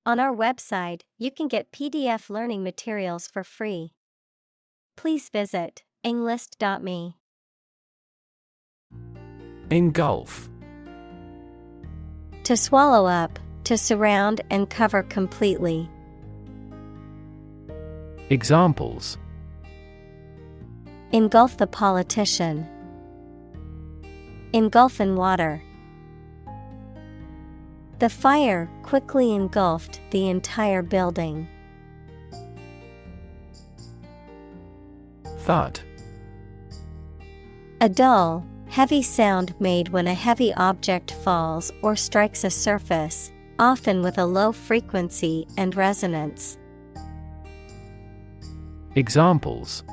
On our website, you can get PDF learning materials for free. Please visit englist.me. Engulf. To swallow up, to surround and cover completely. Examples: Engulf the politician. Engulf in water. The fire quickly engulfed the entire building. Thud. A dull, heavy sound made when a heavy object falls or strikes a surface, often with a low frequency and resonance. Examples: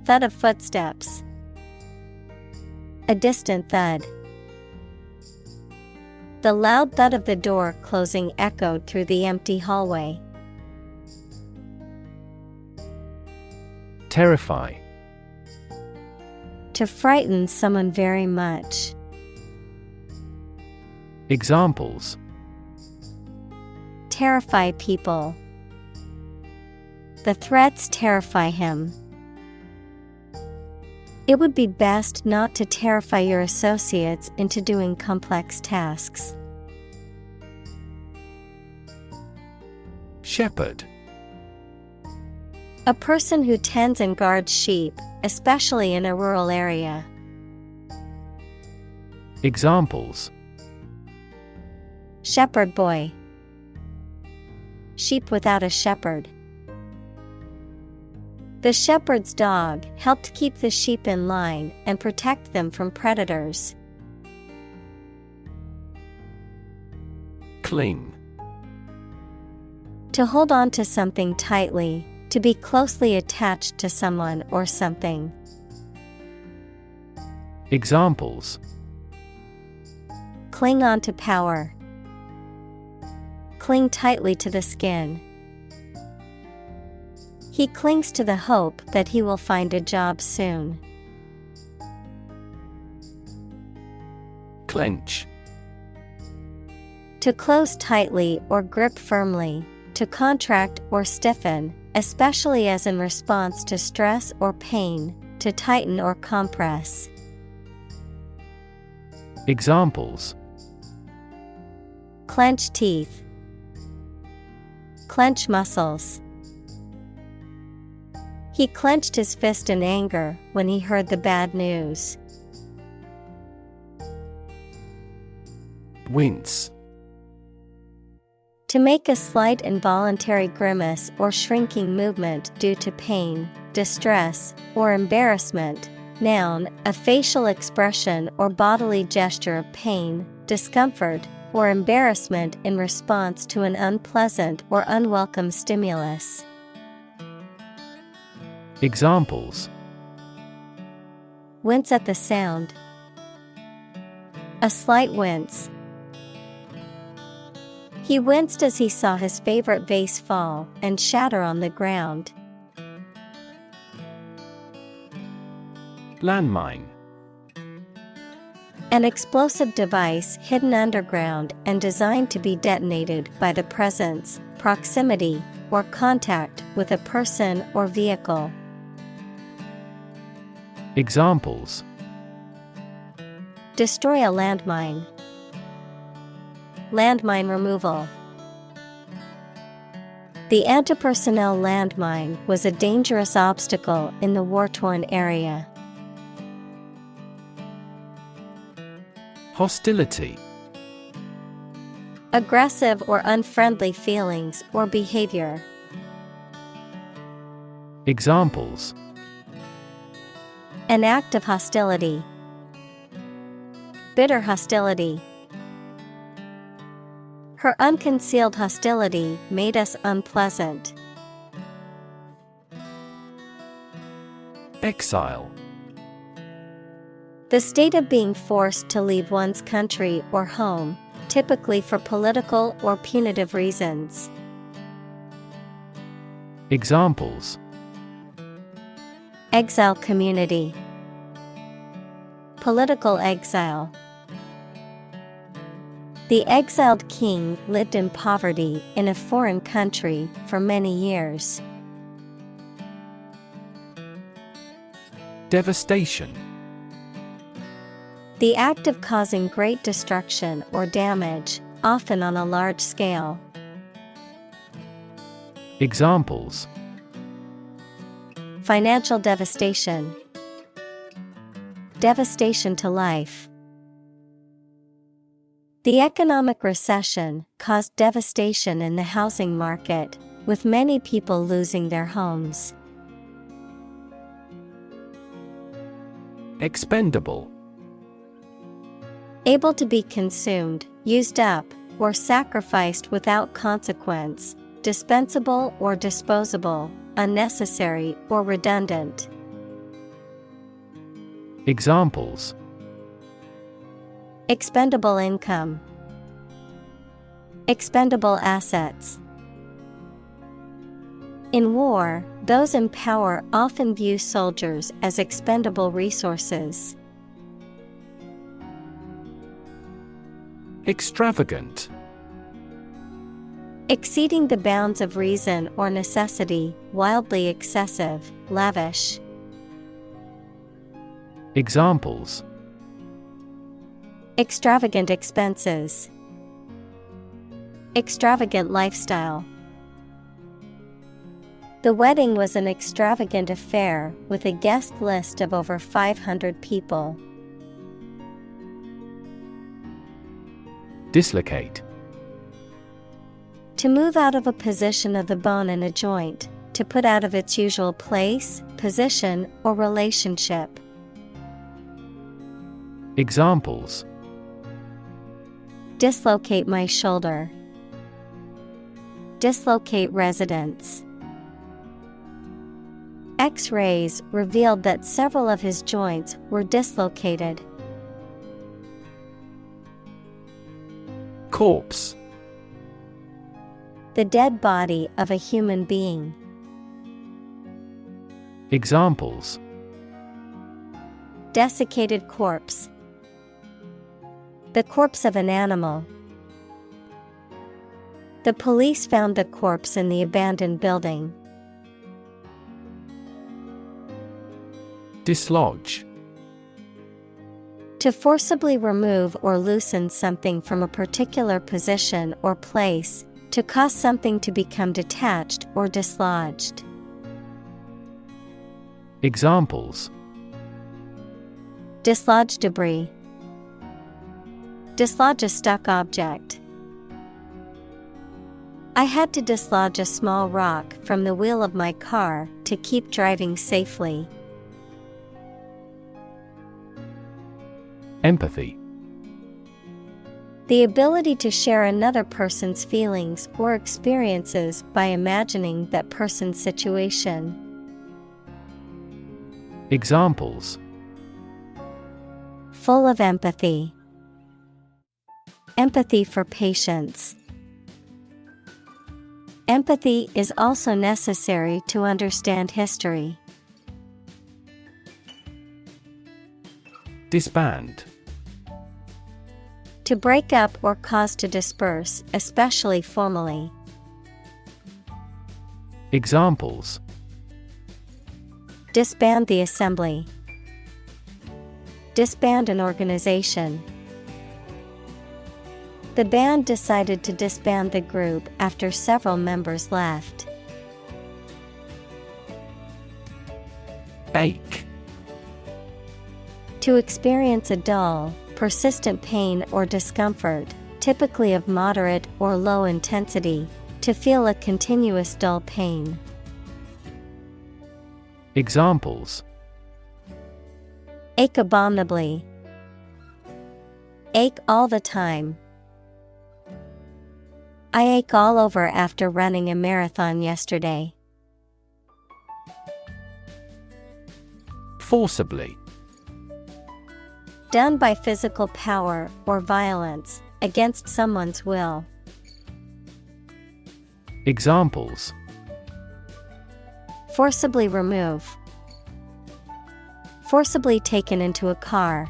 Thud of footsteps. A distant thud. The loud thud of the door closing echoed through the empty hallway. Terrify. To frighten someone very much. Examples: Terrify people. The threats terrify him. It would be best not to terrify your associates into doing complex tasks. Shepherd. A person who tends and guards sheep, especially in a rural area. Examples: Shepherd boy. Sheep without a shepherd. The shepherd's dog helped keep the sheep in line and protect them from predators. Cling. To hold on to something tightly, to be closely attached to someone or something. Examples: Cling on to power. Cling tightly to the skin. He clings to the hope that he will find a job soon. Clench. To close tightly or grip firmly, to contract or stiffen, especially as in response to stress or pain, to tighten or compress. Examples: Clench teeth. Clench muscles. He clenched his fist in anger when he heard the bad news. Wince. To make a slight involuntary grimace or shrinking movement due to pain, distress, or embarrassment. Noun, a facial expression or bodily gesture of pain, discomfort, or embarrassment in response to an unpleasant or unwelcome stimulus. Examples: Wince at the sound. A slight wince. He winced as he saw his favorite vase fall and shatter on the ground. Landmine. An explosive device hidden underground and designed to be detonated by the presence, proximity, or contact with a person or vehicle. Examples: Destroy a landmine. Landmine removal. The anti-personnel landmine was a dangerous obstacle in the war-torn area. Hostility. Aggressive or unfriendly feelings or behavior. Examples: An act of hostility. Bitter hostility. Her unconcealed hostility made us unpleasant. Exile. The state of being forced to leave one's country or home, typically for political or punitive reasons. Examples: Exile community. Political exile. The exiled king lived in poverty in a foreign country for many years. Devastation. The act of causing great destruction or damage, often on a large scale. Examples: Financial devastation. Devastation to life. The economic recession caused devastation in the housing market, with many people losing their homes. Expendable. Able to be consumed, used up, or sacrificed without consequence, dispensable or disposable, unnecessary or redundant. Examples: Expendable income. Expendable assets. In war, those in power often view soldiers as expendable resources. Extravagant. Exceeding the bounds of reason or necessity, wildly excessive, lavish. Examples: Extravagant expenses. Extravagant lifestyle. The wedding was an extravagant affair with a guest list of over 500 people. Dislocate. To move out of a position of the bone in a joint, to put out of its usual place, position, or relationship. Examples: Dislocate my shoulder. Dislocate residence. X-rays revealed that several of his joints were dislocated. Corpse. The dead body of a human being. Examples: Desiccated corpse. The corpse of an animal. The police found the corpse in the abandoned building. Dislodge. To forcibly remove or loosen something from a particular position or place, to cause something to become detached or dislodged. Examples: Dislodge debris. Dislodge a stuck object. I had to dislodge a small rock from the wheel of my car to keep driving safely. Empathy. The ability to share another person's feelings or experiences by imagining that person's situation. Examples: Full of empathy. Empathy for patients. Empathy is also necessary to understand history. Disband. To break up or cause to disperse, especially formally. Examples: Disband the assembly. Disband an organization. The band decided to disband the group after several members left. Ache. To experience a dull, persistent pain or discomfort, typically of moderate or low intensity, to feel a continuous dull pain. Examples: Ache abominably. Ache all the time. I ache all over after running a marathon yesterday. Forcibly. Done by physical power or violence, against someone's will. Examples: Forcibly remove. Forcibly taken into a car.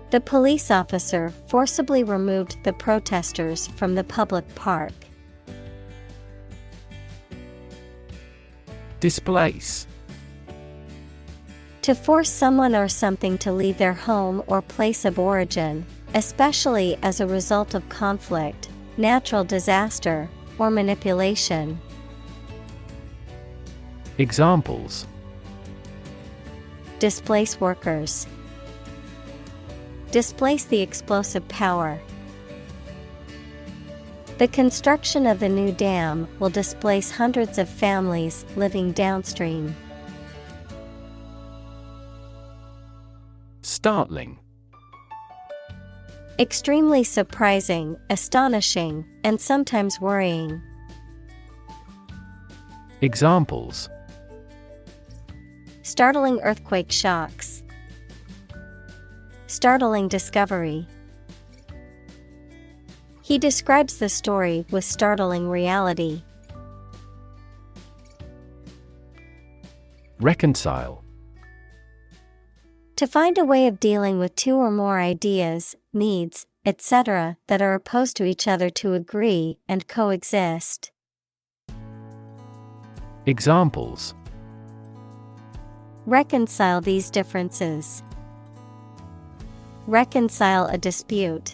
The police officer forcibly removed the protesters from the public park. Displace. To force someone or something to leave their home or place of origin, especially as a result of conflict, natural disaster, or manipulation. Examples: Displace workers. Displace the explosive power. The construction of the new dam will displace hundreds of families living downstream. Startling. Extremely surprising, astonishing, and sometimes worrying. Examples: Startling earthquake shocks. Startling discovery. He describes the story with startling reality. Reconcile. To find a way of dealing with two or more ideas, needs, etc., that are opposed to each other to agree and coexist. Examples: Reconcile these differences. Reconcile a dispute.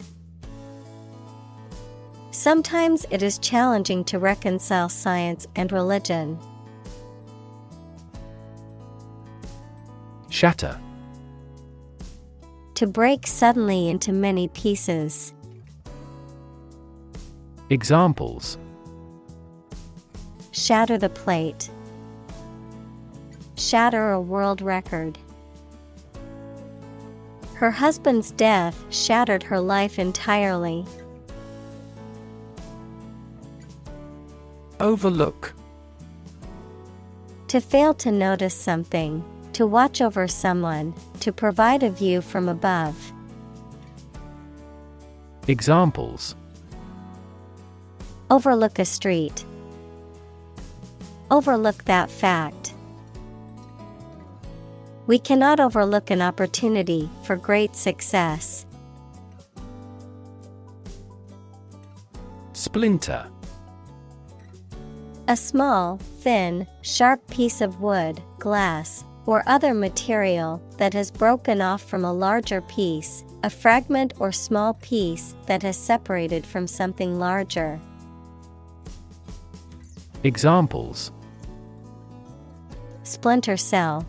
Sometimes it is challenging to reconcile science and religion. Shatter. To break suddenly into many pieces. Examples: Shatter the plate. Shatter a world record. Her husband's death shattered her life entirely. Overlook. To fail to notice something, to watch over someone, to provide a view from above. Examples: Overlook a street. Overlook that fact. We cannot overlook an opportunity for great success. Splinter. A small, thin, sharp piece of wood, glass, or other material that has broken off from a larger piece, a fragment or small piece that has separated from something larger. Examples: Splinter cell.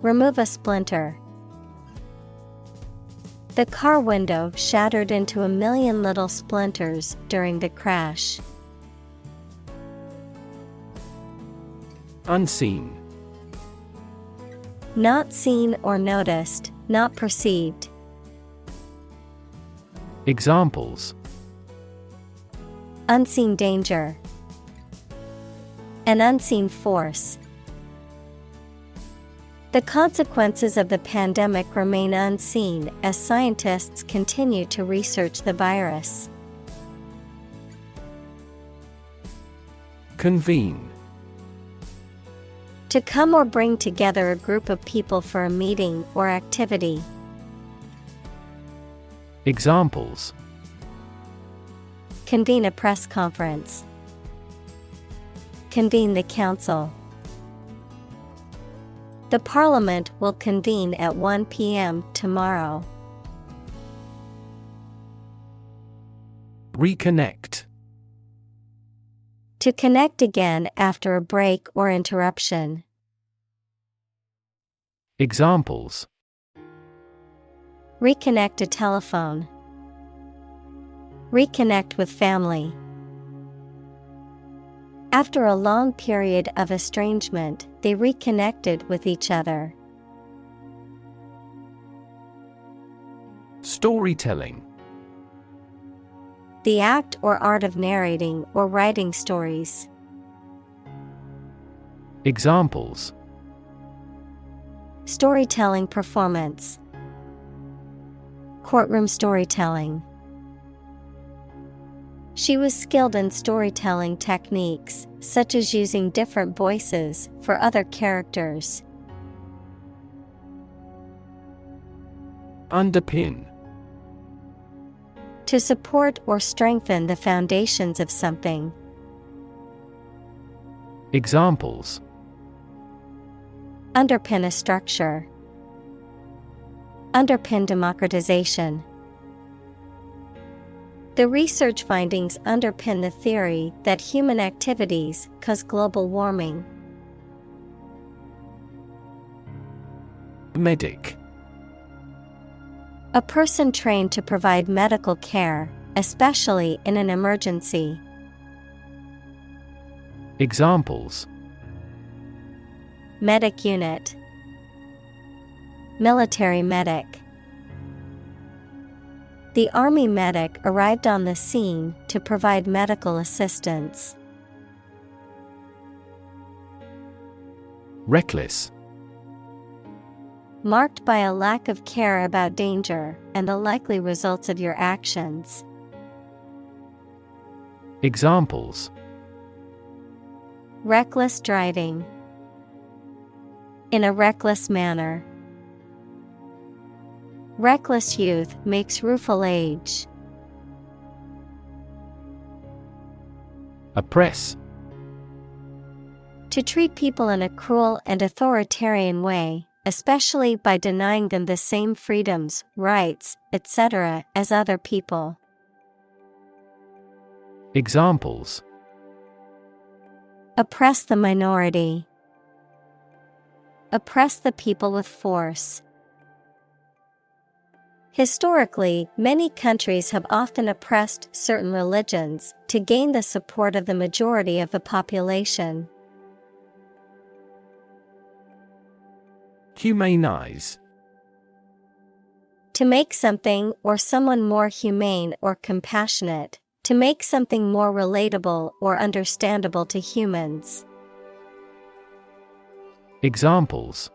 Remove a splinter. The car window shattered into a million little splinters during the crash. Unseen. Not seen or noticed, not perceived. Examples: Unseen danger. An unseen force. The consequences of the pandemic remain unseen as scientists continue to research the virus. Convene. To come or bring together a group of people for a meeting or activity. Examples: Convene a press conference. Convene the council. The Parliament will convene at 1 p.m. tomorrow. Reconnect. To connect again after a break or interruption. Examples: Reconnect a telephone. Reconnect with family. After a long period of estrangement, they reconnected with each other. Storytelling. The act or art of narrating or writing stories. Examples: Storytelling performance. Courtroom storytelling. She was skilled in storytelling techniques, such as using different voices for other characters. Underpin. To support or strengthen the foundations of something. Examples: Underpin a structure. Underpin democratization. The research findings underpin the theory that human activities cause global warming. Medic. A person trained to provide medical care, especially in an emergency. Examples: Medic unit. Military medic. The army medic arrived on the scene to provide medical assistance. Reckless. Marked by a lack of care about danger and the likely results of your actions. Examples: Reckless driving. In a reckless manner. Reckless youth makes rueful age. Oppress. To treat people in a cruel and authoritarian way, especially by denying them the same freedoms, rights, etc. as other people. Examples: Oppress the minority. Oppress the people with force. Historically, many countries have often oppressed certain religions to gain the support of the majority of the population. Humanize. To make something or someone more humane or compassionate, to make something more relatable or understandable to humans. Examples: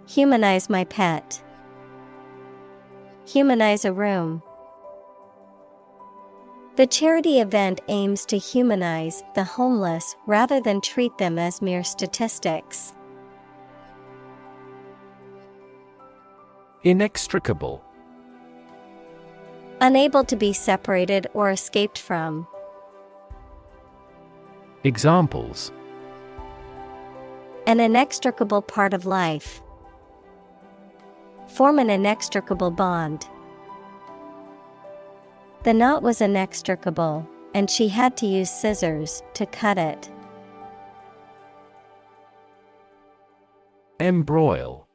Humanize my pet. Humanize a room. The charity event aims to humanize the homeless rather than treat them as mere statistics. Inextricable. Unable to be separated or escaped from. Examples: An inextricable part of life. Form an inextricable bond. The knot was inextricable, and she had to use scissors to cut it. Embroil.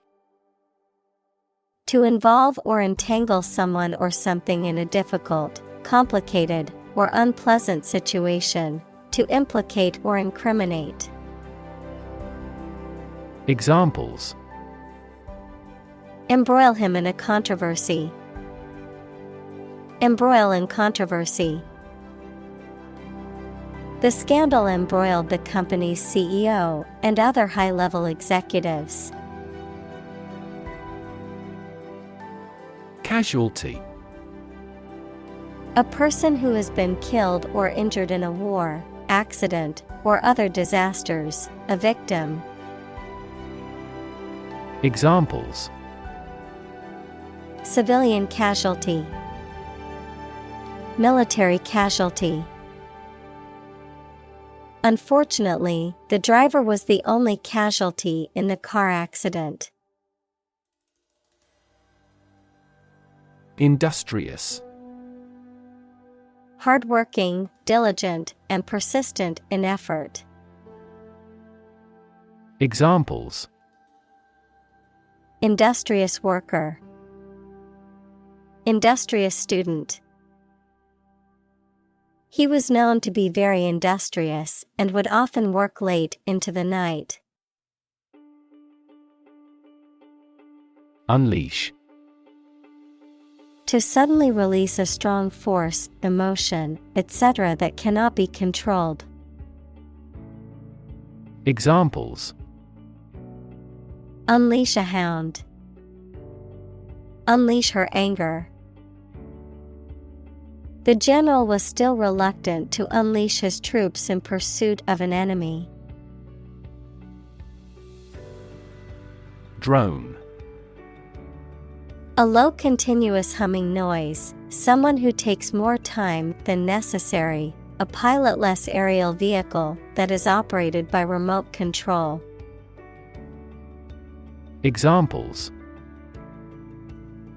To involve or entangle someone or something in a difficult, complicated, or unpleasant situation. To implicate or incriminate. Examples: Embroil him in a controversy. Embroil in controversy. The scandal embroiled the company's CEO and other high-level executives. Casualty. A person who has been killed or injured in a war, accident, or other disasters, a victim. Examples: Civilian casualty. Military casualty. Unfortunately, the driver was the only casualty in the car accident. Industrious. Hardworking, diligent, and persistent in effort. Examples: Industrious worker. Industrious student. He was known to be very industrious and would often work late into the night. Unleash. To suddenly release a strong force, emotion, etc. that cannot be controlled. Examples: Unleash a hound. Unleash her anger. The general was still reluctant to unleash his troops in pursuit of an enemy. Drone. A low continuous humming noise, someone who takes more time than necessary, a pilotless aerial vehicle that is operated by remote control. Examples: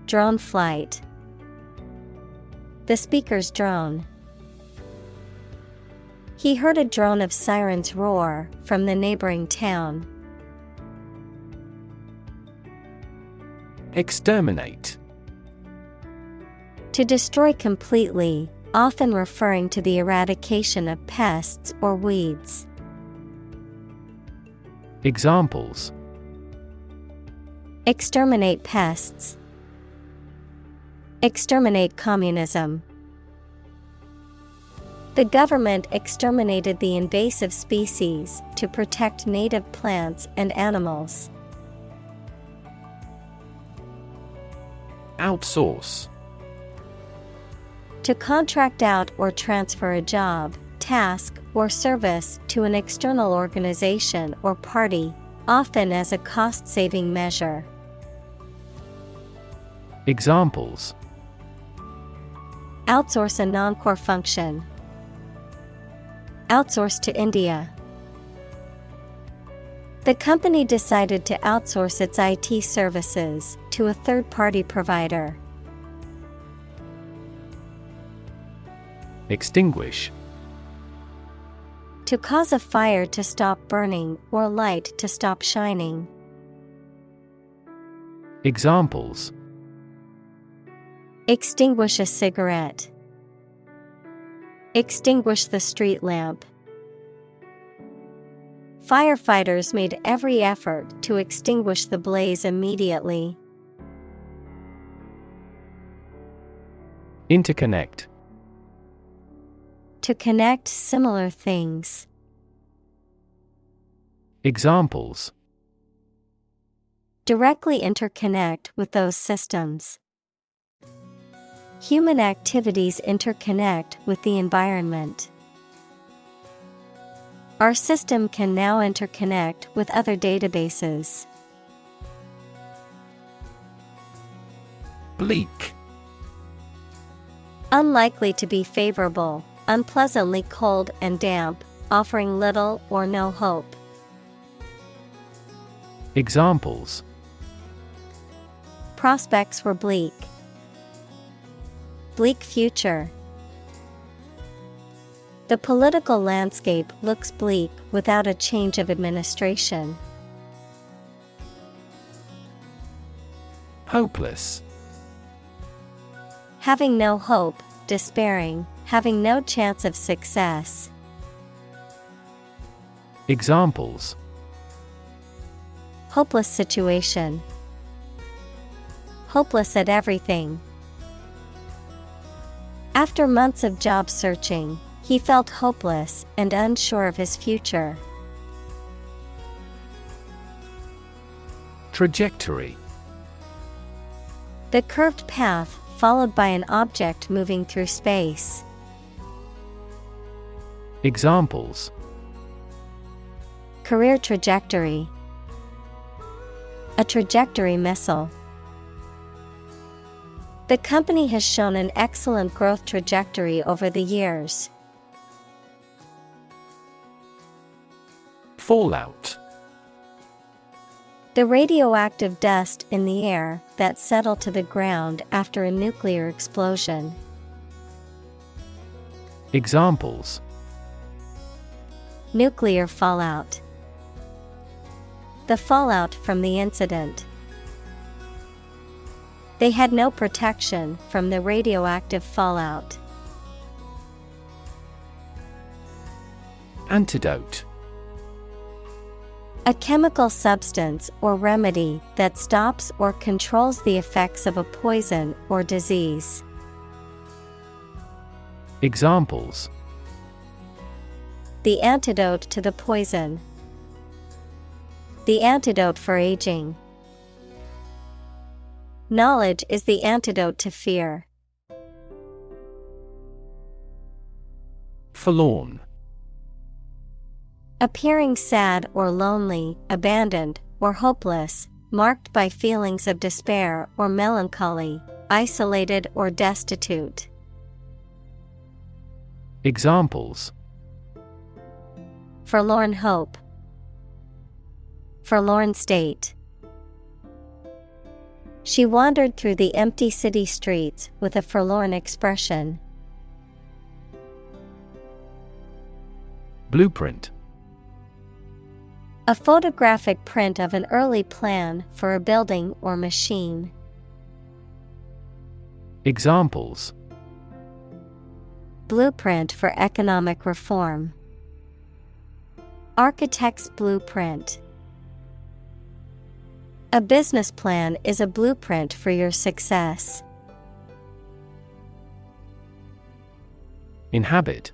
Drone flight. The speaker's drone. He heard a drone of sirens roar from the neighboring town. Exterminate. To destroy completely, often referring to the eradication of pests or weeds. Examples: Exterminate pests. Exterminate communism. The government exterminated the invasive species to protect native plants and animals. Outsource. To contract out or transfer a job, task, or service to an external organization or party, often as a cost-saving measure. Examples: Outsource a non-core function. Outsource to India. The company decided to outsource its IT services to a third-party provider. Extinguish. To cause a fire to stop burning or light to stop shining. Examples: Extinguish a cigarette. Extinguish the street lamp. Firefighters made every effort to extinguish the blaze immediately. Interconnect. To connect similar things. Examples: Directly interconnect with those systems. Human activities interconnect with the environment. Our system can now interconnect with other databases. Bleak. Unlikely to be favorable, unpleasantly cold and damp, offering little or no hope. Examples: Prospects were bleak. Bleak future. The political landscape looks bleak without a change of administration. Hopeless. Having no hope, despairing, having no chance of success. Examples: Hopeless situation. Hopeless at everything. After months of job searching, he felt hopeless and unsure of his future. Trajectory. The curved path followed by an object moving through space. Examples: Career trajectory. A trajectory missile. The company has shown an excellent growth trajectory over the years. Fallout. The radioactive dust in the air that settled to the ground after a nuclear explosion. Examples: Nuclear fallout. The fallout from the incident. They had no protection from the radioactive fallout. Antidote. A chemical substance or remedy that stops or controls the effects of a poison or disease. Examples: The antidote to the poison. The antidote for aging. Knowledge is the antidote to fear. Forlorn. Appearing sad or lonely, abandoned, or hopeless, marked by feelings of despair or melancholy, isolated or destitute. Examples: Forlorn hope, forlorn state. She wandered through the empty city streets with a forlorn expression. Blueprint. A photographic print of an early plan for a building or machine. Examples: Blueprint for economic reform. Architect's blueprint. A business plan is a blueprint for your success. Inhabit.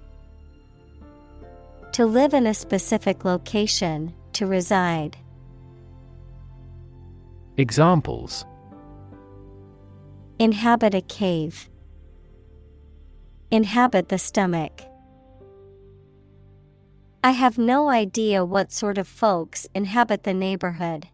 To live in a specific location, to reside. Examples: Inhabit a cave. Inhabit the stomach. I have no idea what sort of folks inhabit the neighborhood.